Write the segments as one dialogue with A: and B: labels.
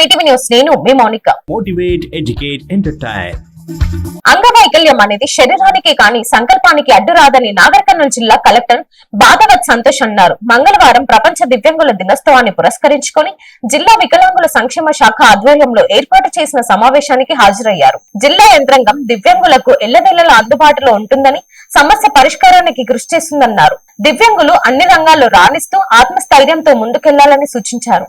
A: Mee TV news నేను మీ Mounika.
B: Motivate, educate, entertain.
A: అంగవైకల్యం అనేది శరీరానికి కానీ సంకల్పానికి అడ్డు రాదని నాగర్ కర్నూలు జిల్లా కలెక్టర్ బాధవత్ సంతోష్ అన్నారు. మంగళవారం ప్రపంచ దివ్యాంగుల దినోత్సవాన్ని పురస్కరించుకొని జిల్లా వికలాంగుల సంక్షేమ శాఖ ఆధ్వర్యంలో ఏర్పాటు చేసిన సమావేశానికి హాజరయ్యారు. జిల్లా యంత్రాంగం దివ్యాంగులకు ఎల్లవేళలా అందుబాటులో ఉంటుందని, సమస్య పరిష్కారానికి కృషి చేస్తుందన్నారు. దివ్యాంగులు అన్ని రంగాల్లో రాణిస్తూ ఆత్మస్థైర్యంతో ముందుకెళ్లాలని సూచించారు.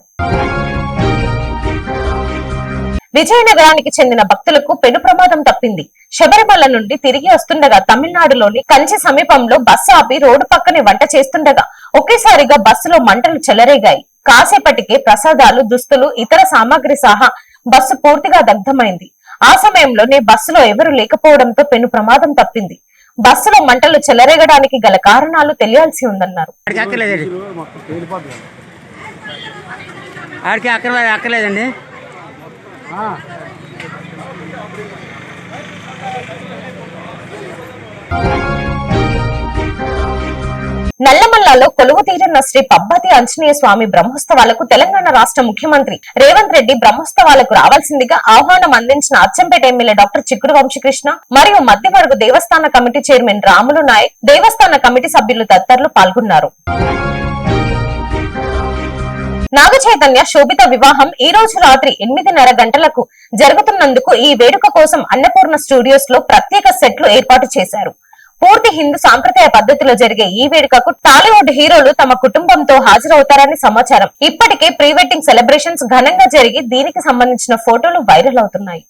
A: విజయనగరానికి చెందిన భక్తులకు పెను ప్రమాదం తప్పింది. శబరిమల నుండి తిరిగి వస్తుండగా తమిళనాడులోని కంచి సమీపంలో బస్సు ఆపి రోడ్డు పక్కనే వంట చేస్తుండగా ఒకేసారిగా బస్సులో మంటలు చెలరేగాయి. కాసేపటికే ప్రసాదాలు, దుస్తులు, ఇతర సామాగ్రి సహా బస్సు పూర్తిగా దగ్ధమైంది. ఆ సమయంలోనే బస్సులో ఎవరు లేకపోవడంతో పెను ప్రమాదం తప్పింది. బస్సులో మంటలు చెలరేగడానికి గల కారణాలు తెలియాల్సి ఉందన్నారు. నల్లమల్లాలో కొలువు తీరిన శ్రీ పబ్బతి ఆంజనేయ స్వామి బ్రహ్మోత్సవాలకు తెలంగాణ రాష్ట్ర ముఖ్యమంత్రి రేవంత్ రెడ్డి బ్రహ్మోత్సవాలకు రావాల్సిందిగా ఆహ్వానం అందించిన అచ్చంపేట ఎమ్మెల్యే డాక్టర్ చిక్కుడు వంశీకృష్ణ మరియు మధ్యవర్గు దేవస్థాన కమిటీ చైర్మన్ రాములు నాయక్, దేవస్థాన కమిటీ సభ్యులు తదితరులు పాల్గొన్నారు. నాగ చైతన్య శోభిత వివాహం ఈ రోజు రాత్రి 8:30 గంటలకు జరుగుతున్నందుకు ఈ వేడుక కోసం అన్నపూర్ణ స్టూడియోస్ లో ప్రత్యేక సెట్లు ఏర్పాటు చేశారు. పూర్తి హిందూ సాంప్రదాయ పద్ధతిలో జరిగే ఈ వేడుకకు టాలీవుడ్ హీరోలు తమ కుటుంబంతో హాజరవుతారని సమాచారం. ఇప్పటికే ప్రీ వెడ్డింగ్ సెలబ్రేషన్స్ ఘనంగా జరిగి దీనికి సంబంధించిన ఫోటోలు వైరల్ అవుతున్నాయి.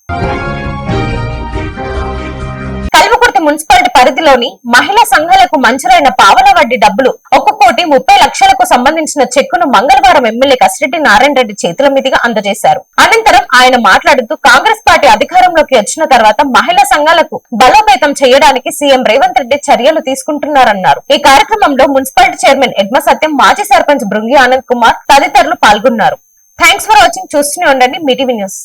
A: కల్వకుర్తి మున్సిపాలిటీ పరిధిలోని మహిళా సంఘాలకు మంజూరైన పావలా వడ్డీ డబ్బులు 1,30,00,000కు సంబంధించిన చెక్కును మంగళవారం ఎమ్మెల్యే కసిరెడ్డి నారాయణ రెడ్డి చేతుల మీదుగా అందజేశారు. అనంతరం ఆయన మాట్లాడుతూ కాంగ్రెస్ పార్టీ అధికారంలోకి వచ్చిన తర్వాత మహిళా సంఘాలకు బలోపేతం చేయడానికి సీఎం రేవంత్ రెడ్డి చర్యలు తీసుకుంటున్నారన్నారు. ఈ కార్యక్రమంలో మున్సిపాలిటీ చైర్మన్ ఎడ్మ సత్యం, మాజీ సర్పంచ్ బృంగి ఆనంద్ కుమార్ తదితరులు పాల్గొన్నారు. Thanks for watching. చూస్తూనే ఉండండి మీటీవీ న్యూస్.